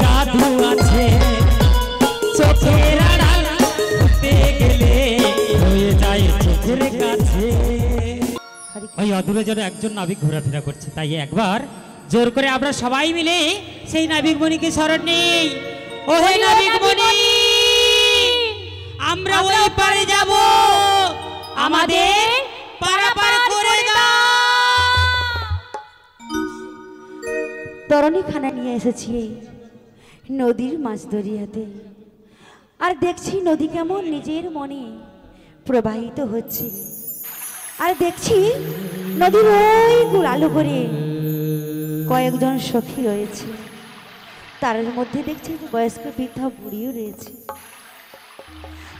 জাদু আছে চোখের আড়াল হতে গেলে হয়ে যায় চোখের কাছে। ওই অদূরে যেন একজন নাবিক ঘোরাফেরা করছে, তাই একবার জোর করে আমরা সবাই মিলে সেই নাবিক মণিকে স্মরণ নেই। ও হে নাবিক মণি, আমরা ওই পারে যাব, আমাদের পারাপার করে দাও। তরণী খানা নিয়ে এসেছি নদীর মাঝ দরিয়াতে, আর দেখছি নদী কেমন নিজের মনে প্রবাহিত হচ্ছে, আর দেখছি নদীর ওই আলো করে কয়েকজন সখী রয়েছে, তার মধ্যে দেখছি বয়স্ক বৃদ্ধা বুড়িও রয়েছে।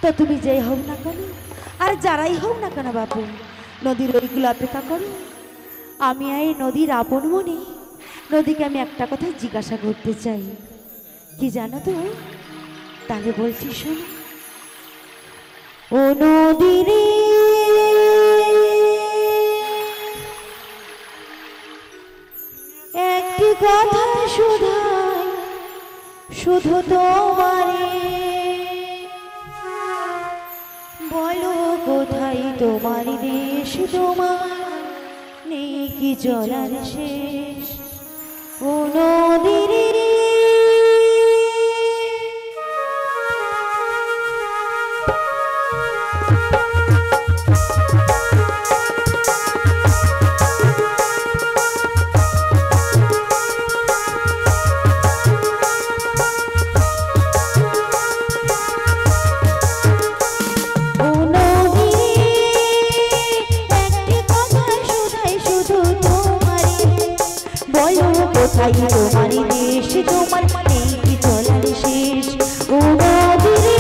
তো তুমি যেই হোক না কেন আর যারাই হোক না কেন বাপু, নদীর ওইগুলো অপেক্ষা করো। আমি এই নদীর আপন মনে নদীকে আমি একটা কথা জিজ্ঞাসা করতে চাই, কি জানো তো? তাহলে বলছি শোনো। ও নদী রে, একটি কথা শুধাই শুধু তোমারে, বলো কোথায় তোমার দেশ, তোমার নেই কি জলার শেষ? ও নদী রে, কোথায় তোমার দেশ, তোমার নেই কি চলার শেষ? ও নদী রে,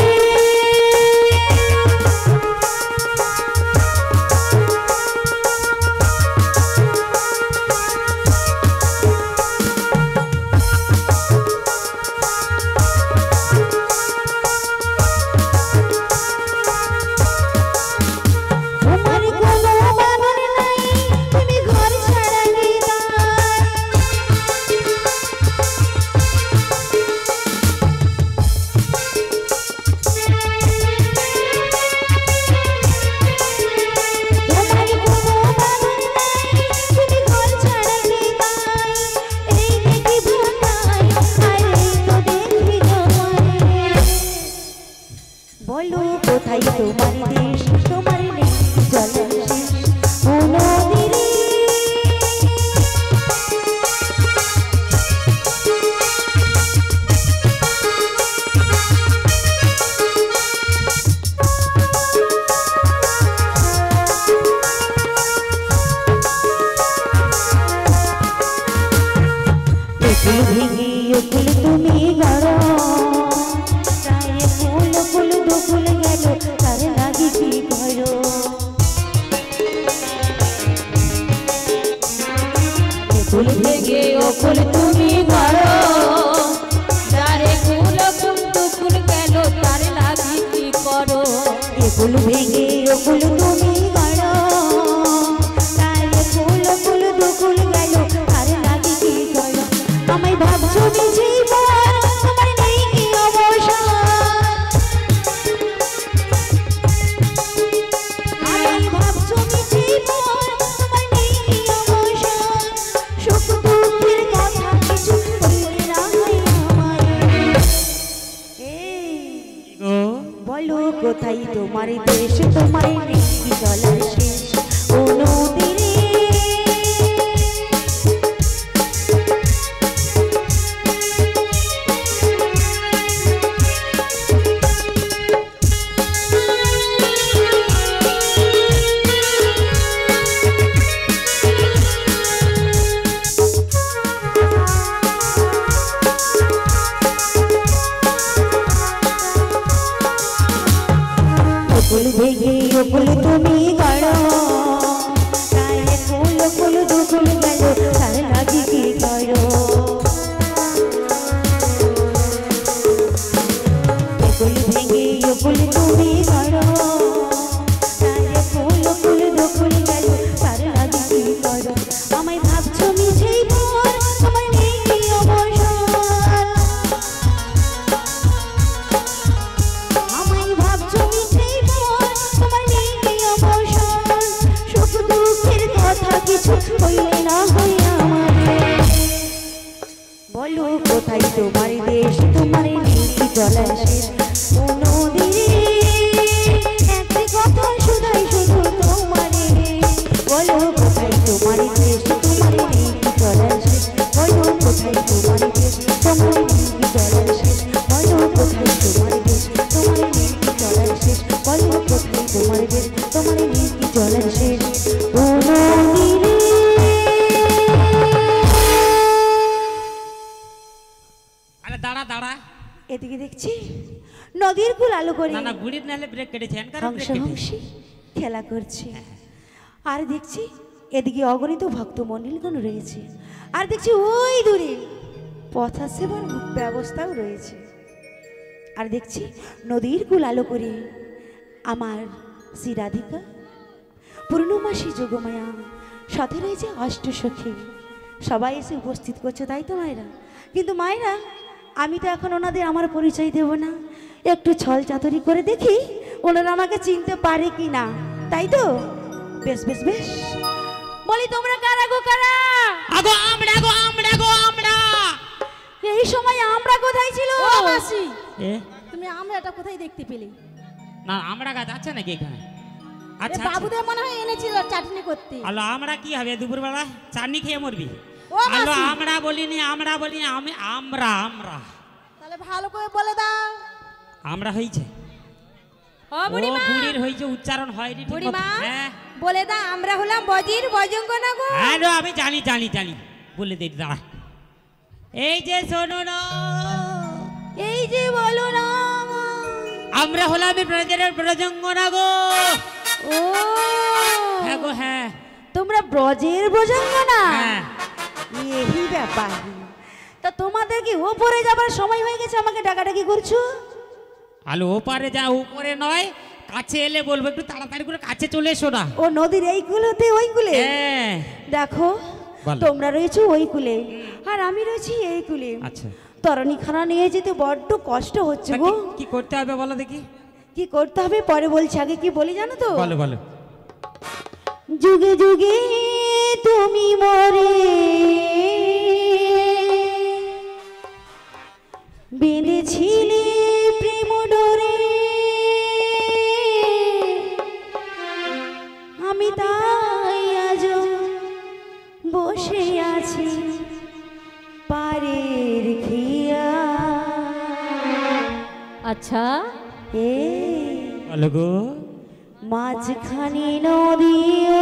ফুল ভেঙে ফুল তুমি গাড়ো, তারে ফুল ফুল দুকুল গেল, আর লাগে কি করো? আমায় ভাবছো জীবন, তোমার নেই কি অবসর? আমায় ভাবছো জীবন, তোমার নেই কি অবসর? সুখ দুঃখের কথা কিছু বলতে না হয় আমায়। বলো কোথায় তোমার দেশ, তোমার নেই কি চলার শেষ? ও নদী রে, ফুল ভেঙে ফুল তুমি গাড়ো, তারে ফুল ফুল দুকুল গেল, তার লাগে কি করো? ফুল ভেঙে ফুল তুমি গাড়ো, তারে ফুল ফুল দুকুল গেল, তার লাগে কি করো? আমায় ভাবছো মিছেই ভোর, আমার নেই কি অবসর? জলাশয় ও নদী একটি কথা শুধাই শুধু তোমারে বলো কোথায় তোমার দেশ তোমার নেই কি জলাশয় বলো কোথায় তোমার দেশ তোমার নেই কি জলাশয় বলো কোথায় তোমার দেশ তোমার নেই কি জলাশয় বলো কোথায় তোমার দেশ তোমার নেই কি জলাশয় ও নদী আরে দাঁড়া দাঁড়া, এদিকে দেখছি নদীর কুল আলো করে না না বুড়ির নালে ব্রেক কেটেছেন কারণ হংস হংসী খেলা করছে। আর দেখছি এদিকে অগণিত ভক্ত মন্ডলগণ রয়েছে। আর দেখছি ওই দূরে পথা সেবার ব্যবস্থাও রয়েছে। আর দেখছি নদীর কুল আলো করে আমার শ্রী রাধিকা, পূর্ণমাসী যোগমায়া, সাথে রয়েছে অষ্টসখী, সবাই এসে উপস্থিত করছে, তাই তো মায়েরা? কিন্তু মায়েরা আমি তো এখন ওনাদের আমার পরিচয় দেব না, একটু ছল চাতুরি করে দেখি ওনারা আমাকে চিনতে পারে কি না, তাই তো? বেশ বেশ বেশ, বলি তোমরা কারা গো কারা? আগো আমরা গো আমরা গো আমরা। এই সময় আমরা কোথায় ছিল? ও মাসি, এ তুমি আমরাটা কোথায় দেখতে পেলে? না আমরা গাছ আছে নাকি এখানে? আচ্ছা বাবুদের মনে হয় এনেছিল চাটনি করতে। আলো আমরা কি হবে দুপুরবেলা চাটনি খেয়ে মরবি? ও আলো মাসি, আমরা বলিনি আমি আমরা আমরা। তাহলে ভালো করে বলে দাও। আমরা হইছে ও ও বুড়িমা, বুড়ির হইছে, উচ্চারণ হয়নি ঠিক মতো। বুড়িমা হ্যাঁ বলে দাও আমরা হলাম বজির বজঙ্গনা গো। হ্যাঁ রে, আমি জানি জানি জানি, বলে দিই দাঁড়া। এই যে শোনো না, এই যে বলো না, আমরা হলাম ব্রজের ব্রজঙ্গনা গো। ও হ্যাঁ গো হ্যাঁ তোমরা ব্রজের ব্রজাঙ্গনা? হ্যাঁ। এই ব্যাপার, তা তোমাদের কি ওপরে যাবার সময় হয়ে গেছে, আমাকে ডাকাডাকি করছো? আলো ওপারে যা, উপরে নয়, কাছে এলে বলবো একটু তাড়াতাড়ি করে কাছে চলে এসো না। ও নদীর এই কুলতে ওই কুলে? হ্যাঁ দেখো বলো। তোমরা রয়েছো ওই কুলে আর আমি রয়েছি এই কুলে। আচ্ছা তরণী খানা নিয়ে যেতে বড্ড কষ্ট হচ্ছে তা গো। কি করতে হবে বলো দেখি? কি করতে হবে পরে বলছি, আগে কি বলি জানো তো? বলো বলো। যুগে যুগে তুমি মরে বেঁধেছিলে প্রেম ডোরে, আমি তাই আজ বসে আছি পারের খিয়া। আচ্ছা এ বলো গো। মাঝখানে নদীও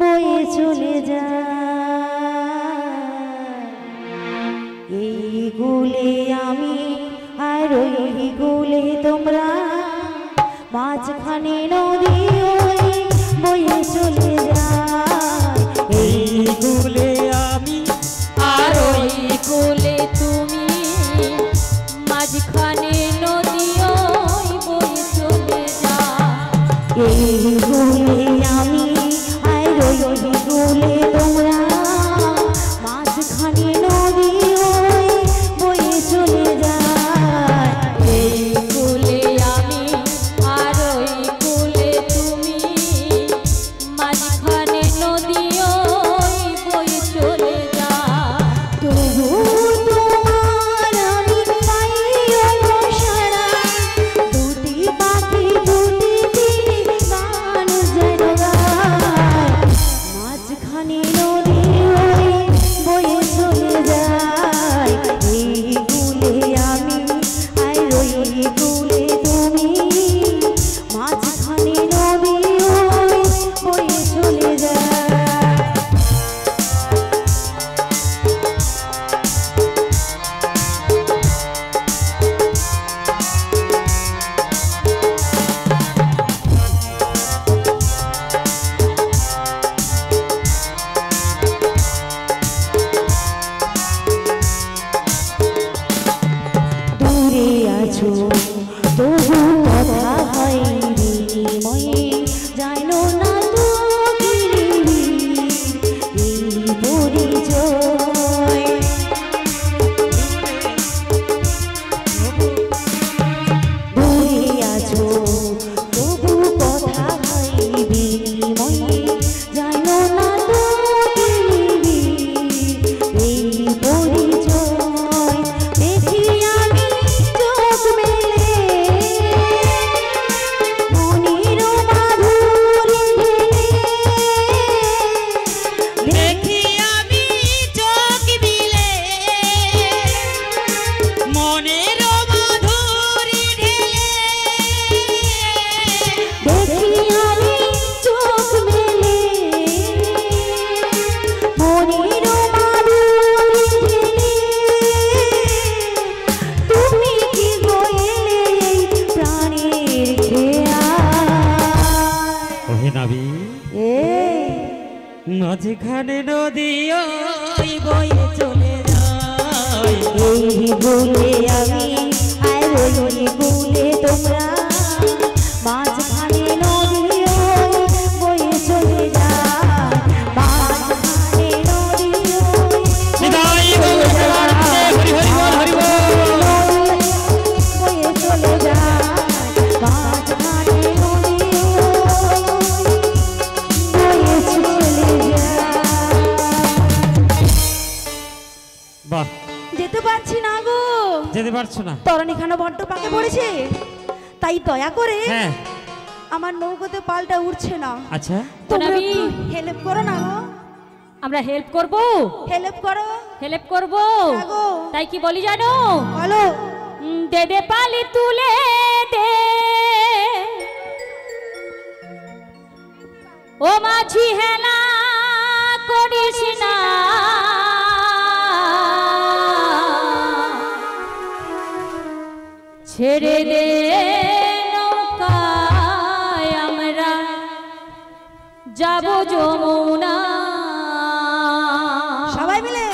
বয়ে চলে যায়, এই গুলে আমি আর ওই গুলে তোমরা, মাঝখানে নদীও বয়ে চলে যায়, এই কুলে আমি আর ওই কোলে তুমি, মাঝখানে নদী ওই বয়ে চলে যায়। এই গুলে আমি আর ওই গুলে তোমরা, মাঝখানে নদী ওই বয়ে চলে যায়, এই কোলে আমি আর ওই কোলে তুমি, মাঝখানে নদী ওই বয়ে চলে যায়। তবু তোমার আমি পাইও সারা, দুটি পাখি দুটি দিনে গান যেন গায়, মাঝখানে নদী ওই বয়ে চলে যায়, এই কুলে আমি আর ওই কুলে তুমি, মাঝখানে নদী ওই বয়ে চলে যায়। দূরে আছো তবু কথা হয় বিনিময়ে, জানো না তো গিরিবি এই পরিচয়, দূরে আছো তবু কথা হয় বিনিময়ে, জানো না তো গিরিবি এই পরিচয়, বলে আমি আর ওই বলে তোমরা মাঝখানে নদী বয়ে চলে যায় মাঝখানে নদী নিতাই গৌর হরি হরি বল হরি বল বয়ে চলে যায় মাঝখানে নদী বয়ে চলে যায়। বাহ যেতে পারছি না গো, যেতে পারছো না? তরণীখানা বড্ড পাকে পড়েছে, তাই দয়া করে হ্যাঁ আমার নৌকোতে পালটা উঠছে না। আচ্ছা তোমরা নাবি। হেল্প করো না গো, আমরা হেল্প করব, হেল্প করো। হেল্প করব। হ্যাঁ গো। তাই কি বলি জানো? বলো। দে দে পালি তুলে দে ও মাঝি হেলা করিস না ছেড়ে দে নৌকায় আমরা যাব যমুনা। সবাই মিলে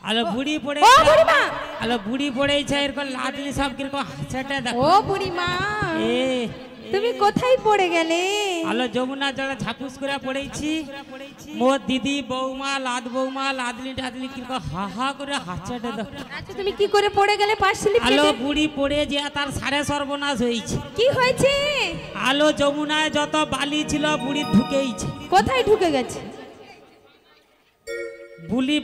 আলো বুড়ি পড়ে ও বুড়িমা, আলো বুড়ি পড়েছে এরকম লাদলি সব কিরকম হাসাটা দেখো। ও বুড়িমা, এ তুমি কোথায় পড়ে গেলে? আলো যমুনা জলে ঝাপুস করে পড়েছি, মোর দিদি বৌমা লাদলি টাদলি কিরকম হা হা করে হাসাটা দেখো। আচ্ছা তুমি কি করে পড়ে গেলে? পাশ স্লিপ আলো কেটে? বুড়ি পড়ে যে তার সাড়ে সর্বনাশ হয়েছে। কি হয়েছে? আলো যমুনায় যত বালি ছিল বুড়ি ঢুকেইছে। কোথায় ঢুকে গেছে?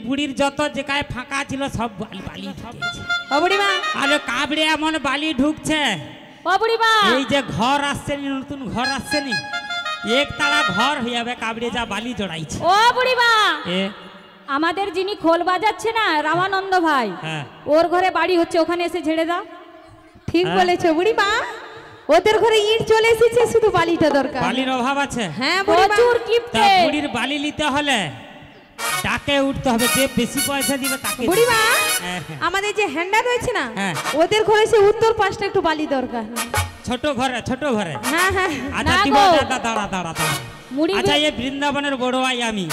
বুড়ির যত জায়গায় ফাঁকা ছিল সব বালি ঢুকেছে। ও বুড়িমা, আলো কাবড়ে এমন বালি ঢুকছে, ও বুড়িমা, এই যে ঘর আসছে নি, নতুন ঘর আসছে নি, একতলা ঘর হয়ে যাবে কাবড়ে যা বালি জড়াইছে। ও বুড়িমা, এ আমাদের যিনি খোল বাজাচ্ছে না রামানন্দ ভাই, হ্যাঁ ওর ঘরে বাড়ি হচ্ছে, ওখানে এসে ঝেড়ে দাও। ঠিক হ্যাঁ। বলেছো বুড়িমা, ওদের ঘরে ইট চলে এসেছে, শুধু বালিটা দরকার। বালির অভাব আছে। হ্যাঁ বুড়িমা, প্রচুর তা কিপটে। বুড়ির বালি নিতে হলে ডাকে উঠতে হবে, যে বেশি পয়সা দিবে তাকে। বুড়িমা হ্যাঁ, হ্যাঁ। আমাদের যে হ্যান্ডা রয়েছে না, হ্যাঁ। ওদের ঘরে সে উত্তর পাশটা একটু বালি দরকার। ছোট ঘরে হ্যাঁ হ্যাঁ, আচ্ছা না দিব, গো। দাঁড়া মুড়ি আচ্ছা এই বৃন্দাবনের বড় ভাই আমি,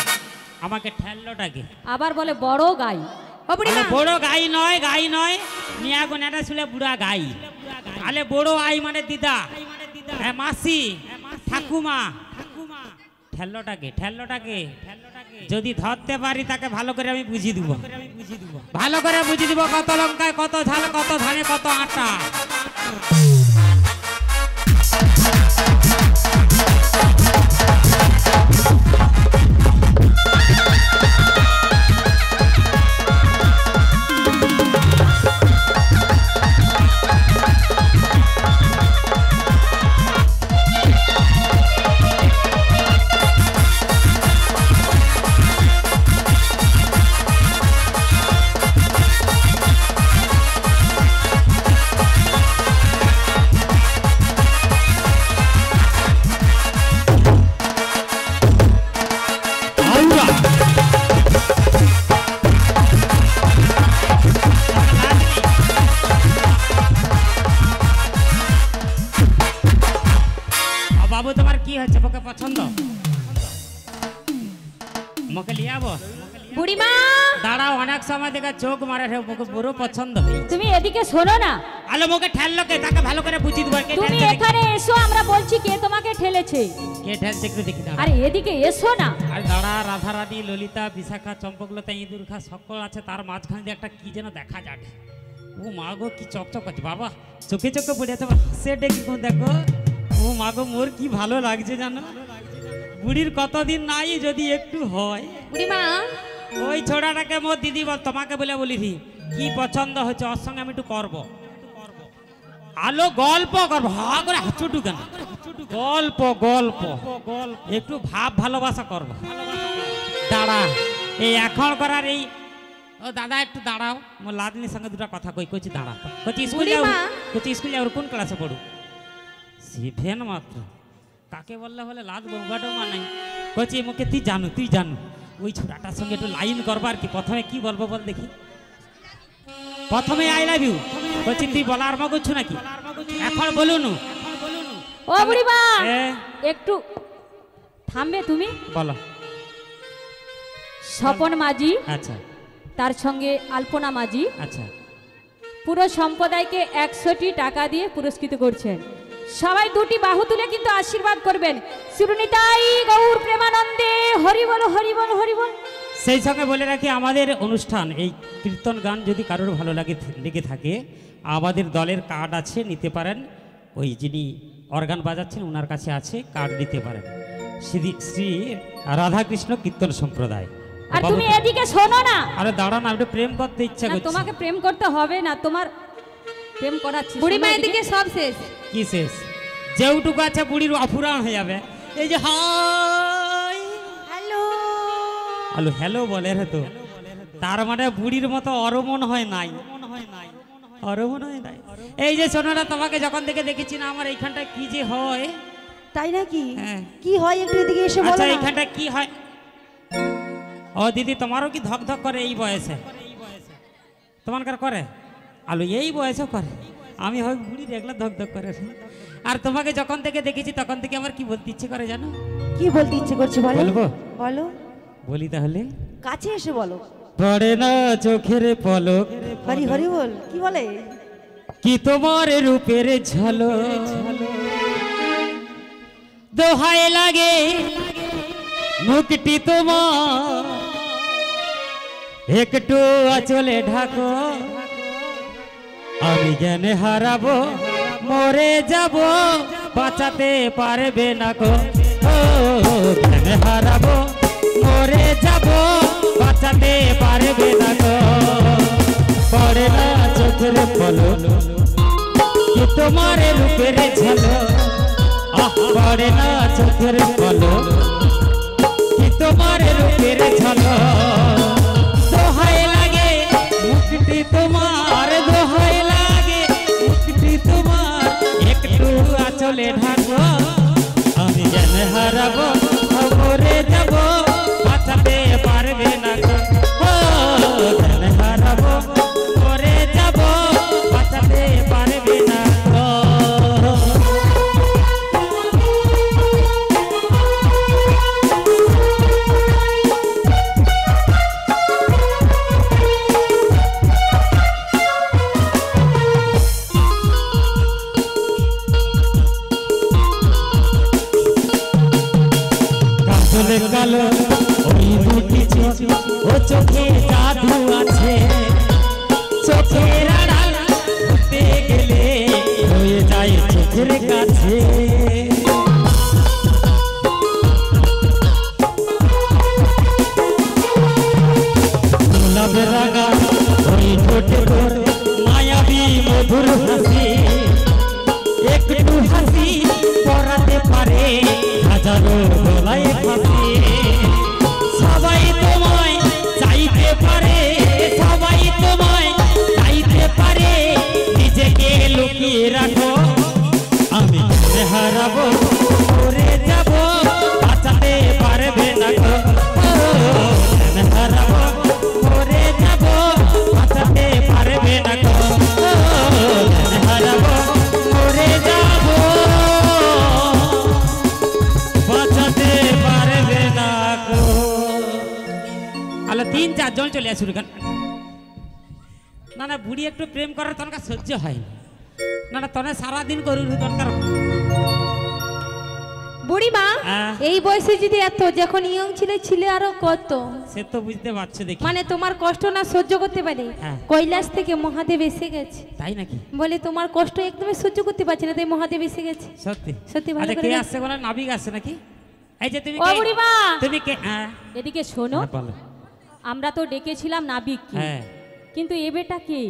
আমাকে ঠেললোটাকে আবার বলে বড় গাই। ও বুড়িমা, বড় গাই নয় নিয়া গোনাটা শুলে বুড়া গাই। আলে বড় আই মানে দিদা, হ্যাঁ মাসি, ঠাকুমা, ঠেল্লোটাকে যদি ধরতে পারি তাকে ভালো করে আমি বুঝিয়ে দিব, ভালো করে বুঝিয়ে দিব কত লঙ্কায় কত ঝাল, কত ধানে কত আটা। বাবু তোমার কি হচ্ছে, ওকে পছন্দ? মোকে লিয়ে যাবো? বুড়িমা দাঁড়াও, অনেক সময় দেখে চোখ মারে, মোকে পুরো পছন্দ হয়েছে। তুমি এদিকে শোনো না। আলো মোকে ঠেললোকে, তাকে ভালো করে বুঝিয়ে দেবো। তুমি এখানে এসো, আমরা বলছি কে তোমাকে ঠেলেছে। কে ঠেলছে একটু দেখি দাঁড়া। আরে এদিকে এসো না। আর দাঁড়া, রাধারানী, ললিতা, বিশাখা, চম্পকলতা, ইঁদুর খা সকল আছে, তার মাঝখানে দিয়ে একটা কি যেন দেখা যাবে। ও মা গো কি চকচক আছে বাবা, চোখে চোখে পড়ে আছে। সে ডেকে দেখো, ও মা গো মোর কি ভালো লাগছে জানো। বুড়ির কতদিন নাই, যদি একটু হয়। বুড়িমা ওই ছোড়াটাকে মোর দিদি বল, তোমাকে বলে বলিনি কি পছন্দ হচ্ছে, ওর সঙ্গে আমি একটু করবো। আলো গল্প করবো, হা করে হাঁচুটু কেন, গল্প গল্প একটু ভাব ভালোবাসা করবো। দাঁড়া, এই এখন করার এই, ও দাদা একটু দাঁড়াও, মোর লাদনির সঙ্গে দুটো কথা কইছি। দাঁড়া, কচি স্কুল যাও, কচি স্কুল যাও, কোন ক্লাসে পড়ু? সেভেন মাত্র। কাকে বললে বলে লাদ বউবাটো মানাই। কচি মুখে তুই জানু ওই ছোড়াটার সঙ্গে একটু লাইন করবার কি, প্রথমে কি বলবো বল দেখি। প্রথমে আই লাভ ইউ কচি, তুই বলার মা করছু নাকি? এখন বলুন। ও বুড়িমা একটু থামবে তুমি? বলো। স্বপন মাঝি, আচ্ছা তার সঙ্গে আলপনা মাঝি, আচ্ছা, পুরো সম্প্রদায়কে 100টি টাকা দিয়ে পুরস্কৃত করছেন। সবাই দুটি বাহু তুলে কিন্তু আশীর্বাদ করবেন। শিরুনিতাই গৌর প্রেমানন্দে হরি বল হরি বল হরি বল। সেই সঙ্গে বলে রাখি, আমাদের অনুষ্ঠান এই কীর্তন গান যদি কারোর ভালো লেগে থাকে, আমাদের দলের কার্ড আছে, নিতে পারেন। ওই যিনি অর্গান বাজাচ্ছেন ওনার কাছে আছে, কার্ড নিতে পারেন। শ্রী রাধাকৃষ্ণ কীর্তন সম্প্রদায়। আর তুমি এদিকে শোনো না। আরে দাঁড়া না, একটু প্রেম করতে ইচ্ছা করছে। তোমাকে প্রেম করতে হবে না, তোমার প্রেম করাচ্ছি। বুড়িমা এদিকে সব শেষ। কি শেষ? যেউটুকু আছে বুড়ির অফুরান হয়ে যাবে। এই যে হাই হ্যালো হ্যালো হ্যালো বলে রে, তো তার মানে বুড়ির মতো অরমন হয় নাই, অরমন হয় নাই। এই যে সোনারা, তোমাকে যখন থেকে দেখেছি না, আমার এইখানটা কি যে হয়। তাই নাকি? হ্যাঁ। কি হয় একটু এদিকে এসে বলো আচ্ছা, না। এইখানটা কি হয়? ও দিদি, তোমারও কি ধক ধক করে এই বয়সে? তোমার করে? আলো এই বয়সে করে? আমি হয় বুড়ি দেখলে ধক ধক করে। আর তোমাকে যখন থেকে দেখেছি তখন থেকে আমার কি বলতে ইচ্ছে করে জানো? কি বলতে ইচ্ছে করছে বলো? বলবো? বলো। বলি তাহলে। কাছে এসে বলো। পড়ে না চোখের পলক, হরি হরি বল। কি বলে? কি তোমার রূপের ঝলক, দোহাই লাগে মুখটি তোমার, একটু আঁচলে ঢাকো, আমি জ্ঞানে হারাবো, মরে যাব, বাঁচাতে পারবে না গো। ও জ্ঞানে হারাবো, মরে যাব, বাঁচাতে পারবে না গো। পড়ে না চোখের পলক, কি তোমার রূপের ঝলক, পড়ে না চোখের পলক, কি তোমার রূপের ঝলক, দোহাই লাগে মুখটি তোমার, দোহাই লাগে মুখটি তোমার, একটু আঁচলে ঢাকো, আমি জ্ঞান হারাবো, মরে যাব, বাঁচাতে পারবে না গো। জ্ঞান হারাবো, মরে যাব, বাঁচাতে পারবে না গো। রাঙা ওই ঠোঁটে তোর মায়াবী মধুর হাসি একটু হাসি পরাতে পারে হাজারো গলায় ফাঁসি সবাই তোমায় চাইতে পারে সবাই তোমায় চাইতে পারে নিজেকে লুকিয়ে রাখো আমি হারাবো করে যাব বাঁচাতে পারবে না গো হারাবো করে যাব বাঁচাতে পারবে না গো হারাবো করে যাব বাঁচাতে পারবে না গো আলো 3-4 জন চলে আসুন না না বুড়ি একটু প্রেম করার তনকা সহ্য হয় না না তনে সারাদিন করুন দরকার বুড়িমা এই বয়সে যদি এত যখন ইয়ং ছিলে আরো কত সে তো বুঝতে পারছো দেখি মানে তোমার কষ্ট না সহ্য করতে পারে কৈলাস থেকে মহাদেব এসে গেছে তাই নাকি বলে তোমার কষ্ট একদমই সহ্য করতে পারছি না তাই মহাদেব এসে গেছে সত্যি সত্যি ভালো আচ্ছা করে কে আসছে বলে নাবিক আসছে নাকি এই যে তুমি ও বুড়িমা তুমি কে এদিকে শোনো বলো আমরা তো ডেকেছিলাম নাবিককে হ্যাঁ কিন্তু এ বেটা কে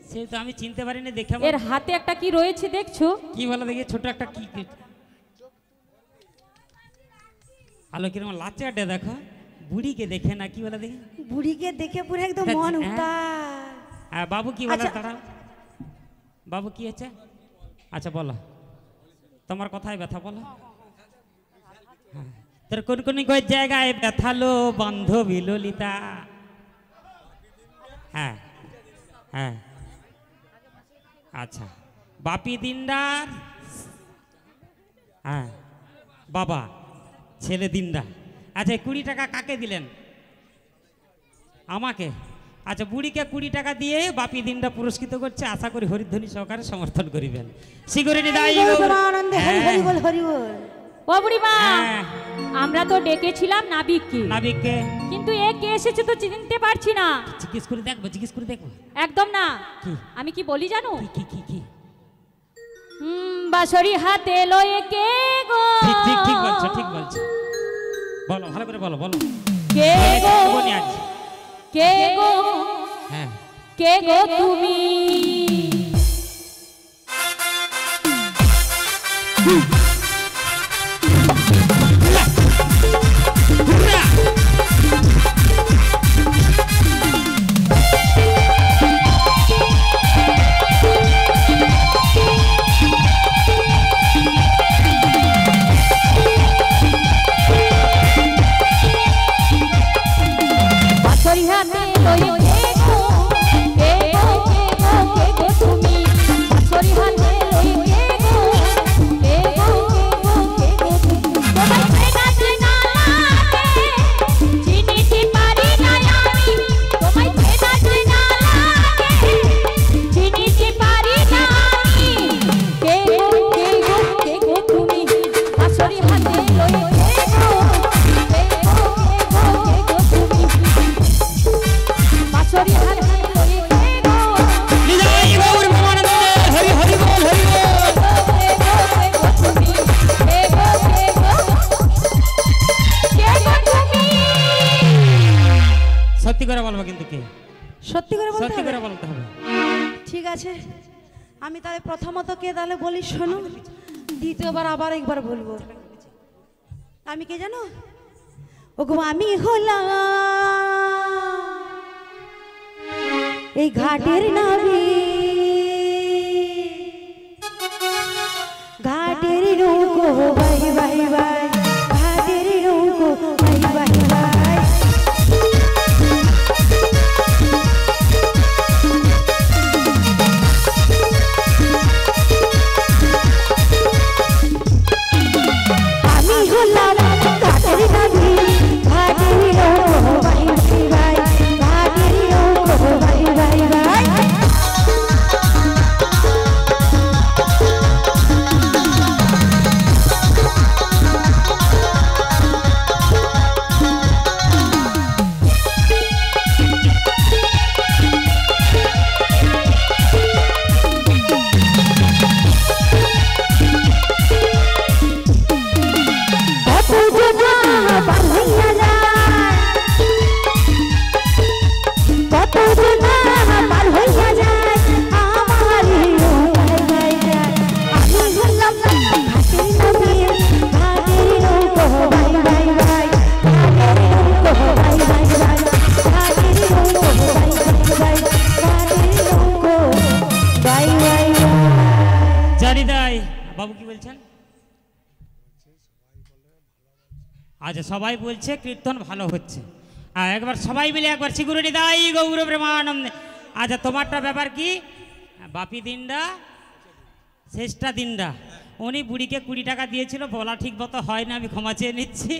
সে তো আমি চিনতে পারিনি দেখে এর হাতে একটা কি রয়েছে দেখছো কি বলো দেখি ছোট একটা কি আলো কিরকম লাচাটে দেখো বুড়িকে দেখে না কি বলে দেখি বুড়িকে দেখে পুরো একদম মন উঠা বাবু কি বলে তারা বাবু কি হচ্ছে আচ্ছা বলো তোমার কথাই ব্যথা বলো তোর কোন কোন জায়গায় ব্যথালো বান্ধবী ললিতা হ্যাঁ হ্যাঁ আচ্ছা বাপি দিনদার হ্যাঁ বাবা ছেলে দিনদার আচ্ছা 20 টাকা কাকে দিলেন আমাকে আচ্ছা বুড়িকে 20 টাকা দিয়ে বাপি দিনটা পুরস্কৃত করছে আশা করি হরিধ্বনি সহকারে সমর্থন করিবেন সিকিউরিটি দাই ও বুড়িমা আমরা তো ডেকেছিলাম নাবিককে কিন্তু এ কে এসেছে তো চিনতে পারছি না জিজ্ঞেস করে দেখবো একদম না আমি কি বলি জানো কি বাঁশরি হাতে লয়ে কে গো ঠিক বলছো বলো ভালো করে বলো কে গো কে গো হ্যাঁ কে গো তুমি সত্যি করে বলতে হবে ঠিক আছে আমি তাহলে প্রথমত কে তাহলে বলি শোনো দ্বিতীয়বার আবার একবার বলবো আমি কে জানো ওগো আমি হলাম এই ঘাটের নাবি ঘাটের নৌকো বাই বাই বাই ঘাটের নৌকো বাই বাই বাই আমি হলাম ঘাটের নাবি ঘাটের নৌকো বাই বাই বাই ঘাটের নৌকো বাই বাই বাই আচ্ছা সবাই বলছে কীর্তন ভালো হচ্ছে, আর একবার সবাই মিলে একবার সিকিউরিটি দাই গৌর প্রেমানন্দে। আচ্ছা তোমারটা ব্যাপার কি? বাপি দিনটা শেষটা দিনটা উনি বুড়িকে 20 টাকা দিয়েছিল, বলা ঠিক মতো হয় না, আমি ক্ষমা চেয়ে নিচ্ছি।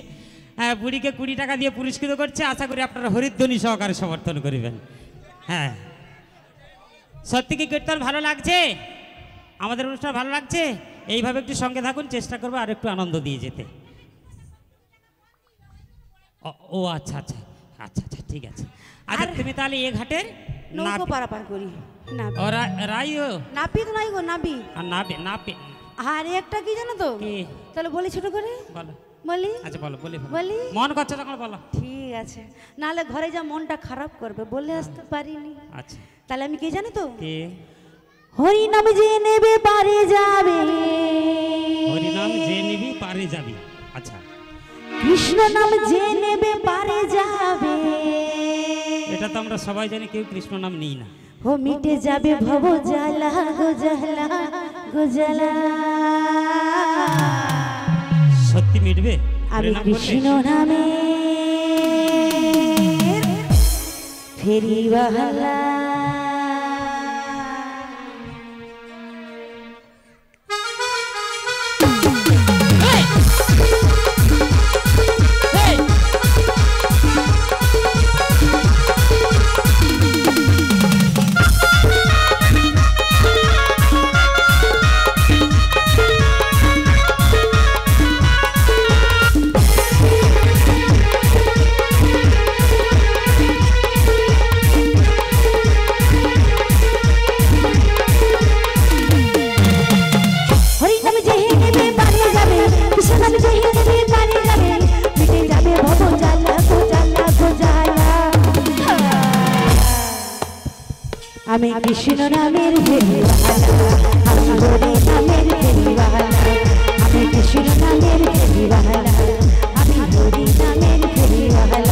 হ্যাঁ, বুড়িকে 20 টাকা দিয়ে পুরস্কৃত করছে, আশা করি আপনারা হরিধ্বনি সহকারে সমর্থন করবেন। হ্যাঁ, সত্যি কি কীর্তন ভালো লাগছে? আমাদের অনুষ্ঠান ভালো লাগছে? এইভাবে একটু সঙ্গে থাকুন, চেষ্টা করবো আর একটু আনন্দ দিয়ে যেতে। ও আচ্ছা আচ্ছা আচ্ছা আচ্ছা ঠিক আছে। আচ্ছা তুমি তাহলে এ ঘাটের নৌকো পারাপার করি না রাইও নাপিত নাই গো, নাবি আর নাবে নাপে। আর একটা কি জানো তো, কি? তাহলে বলি ছোট করে বলো। বলি। আচ্ছা বলো, বলি বলি। মন করছে তখন বলো। ঠিক আছে, নাহলে ঘরে যা মনটা খারাপ করবে, বলে আসতে পারিনি। আচ্ছা তাহলে আমি কি জানো তো, কে? হরি নাম যে নেবে পারে যাবে, হরি নাম যে নিবি পারে যাবি। আচ্ছা, কৃষ্ণ নাম যে নেবে পারে যাবে, এটা তো আমরা সবাই জানি, কেউ কৃষ্ণ নাম নিই না। ও মিটে যাবে ভব জ্বালা গো জ্বালা গো জ্বালা। সত্যি মিটবে? আমি হরি নাম কৃষ্ণ বললে? নামে ফেরিওয়ালা, হরি নাম যে নেবে পারে যাবে, কৃষ্ণ নাম যে নেবে পারে যাবে, মিটে যাবে ভব জ্বালা গো জ্বালা গো জ্বালা। আমি কৃষ্ণ নামের ফেরিওয়ালা, আমি হরি নামের ফেরিওয়ালা, আমি কৃষ্ণ নামের ফেরিওয়ালা, আমি হরি নামের ফেরিওয়ালা।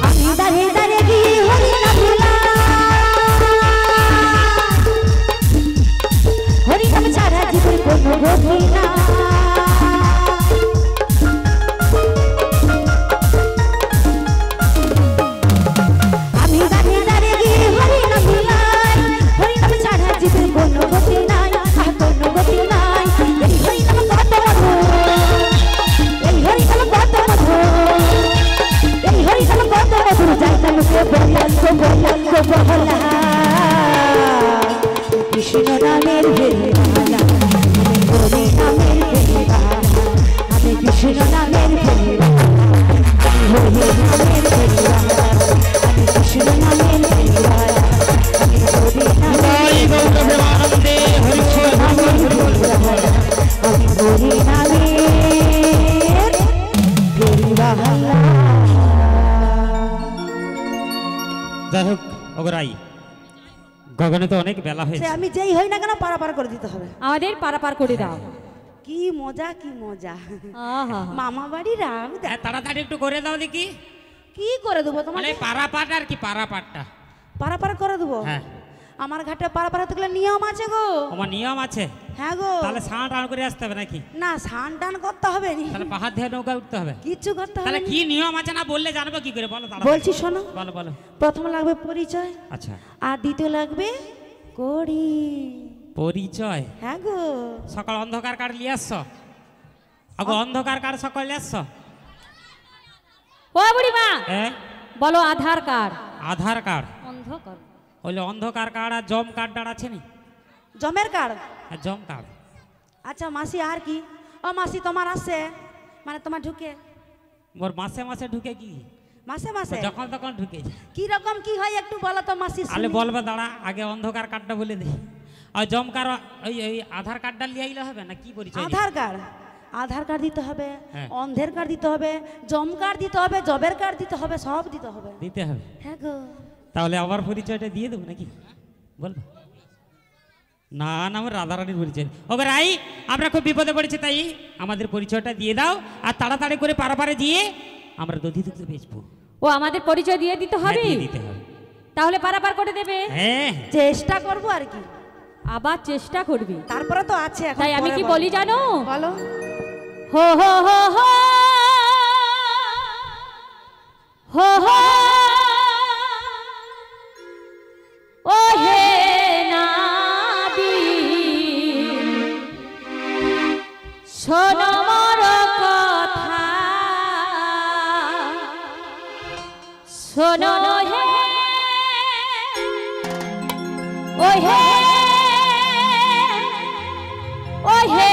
আমি দাঁড়িয়ে দাঁড়িয়ে গিয়ে হরি নাম হরি নাম ছাড়া জীবন কোনো গতি না। আমি দাঁড়িয়ে দাঁড়িয়ে গিয়ে হরি নাম হরি নাম ছাড়া জীবন কোনো গতি নাই, আর কোনো গতি নাই। এই হরি নাম কত মধুর, এই হরি নাম কত মধুর, এই হরি নাম কত মধুর, যাইতা মুখে বললা গো বললা গো বহলা। কৃষ্ণ নামের ফেরিওয়ালা, আমি হরি নামের ফেরিওয়ালা, আমি কৃষ্ণ নামের ফেরিওয়ালা, আমি হরি নামের ফেরিওয়ালা, আমি কৃষ্ণ নামের ফেরিওয়ালা, আমি হরি জয় গৌর প্রেমানন্দে, হরি বল, হরি বল, হরি বল, হরি বল। আমি হরি নামের ফেরিওয়ালা। যাই হোক ওগরাই, গগনে তো অনেক বেলা সে হয়েছে। আমি যেই হই না কেন পারাপার করে দিতে হবে। আমাদের পারাপার করে দাও। কি মজা কি মজা, আহা, মামা বাড়ি রাম দেখ। হ্যাঁ, তাড়াতাড়ি একটু করে দাও দেখি। কি করে দেবো তোমার, মানে পারাপাট আর কি পারাপাটটা। পারাপার করে দেবো। হ্যাঁ, আমার ঘাটে পারাপার হতে গেলে নিয়ম আছে গো। আমার নিয়ম আছে। হ্যাঁ গো, তাহলে স্নান টান করে আসতে হবে নাকি? না স্নান টান করতে হবে নি, তাহলে পাহাড় দিয়ে নৌকা উঠতে হবে? কিচ্ছু করতে হবে তাহলে না। কি নিয়ম আছে না বললে জানবো কি করে? বলো তাড়াতাড়ি। বলছি শোনো, বলো বলো। প্রথম লাগবে পরিচয়, আচ্ছা, আর দ্বিতীয় লাগবে কড়ি। পরিচয়। হ্যাঁ গো, সকাল অন্ধকার কার্ড নিয়ে আসছো? অন্ধকার কার্ড সকাল নিয়ে আসছো? ও বুড়িমা হ্যাঁ, বলো আধার কার্ড। আধার কার্ড অন্ধকার হইলে অন্ধকার কার্ড আর জম কার্ড আছে নি? জমের কার্ড। আর জম কার্ড। আচ্ছা মাসি আর কি? ও মাসি তোমার আসছে, মানে তোমার ঢুকে মোর মাসে মাসে ঢুকে কি? মাসে মাসে যখন তখন ঢুকে যায়। কি রকম কি হয় একটু বলো তো মাসি তাহলে শুনি। বলবে দাঁড়া, আগে অন্ধকার কার্ডটা বলে দিই। আর জম কার্ড ওই ওই আধার কার্ডটা নিয়ে আইলে হবে না? কি পরিচয়? আধার কার্ড, আধার কার্ড দিতে হবে, হ্যাঁ। অন্ধের কার্ড দিতে হবে, জম কার্ড দিতে হবে, জবের কার্ড দিতে হবে, সব দিতে হবে। দিতে হবে। হ্যাঁ গো, তাহলে আমার পরিচয়টা দিয়ে দেবো নাকি? বলবো? না না, আমার রাধারানীর পরিচয়। ওকে রাই, আমরা খুব বিপদে পড়েছি, তাই আমাদের পরিচয়টা দিয়ে দাও, আর তাড়াতাড়ি করে পারাপারে দিয়ে আমরা দধি দুগ্ধ বেচবো। ও আমাদের পরিচয় দিয়ে দিতে হ্যাঁ, হবে? দিয়ে দিতে হবে। তাহলে পারাপার করে দেবে? হ্যাঁ, চেষ্টা করব আর কি, আবার চেষ্টা করবি? তারপরে তো আছে এখন। তাই আমি পরে কি বলো। বলি জানো? বলো। হো হো হো হো হো হো ও হে নাবি শোনো মোর কথা, শোনো হে ও হে ও হে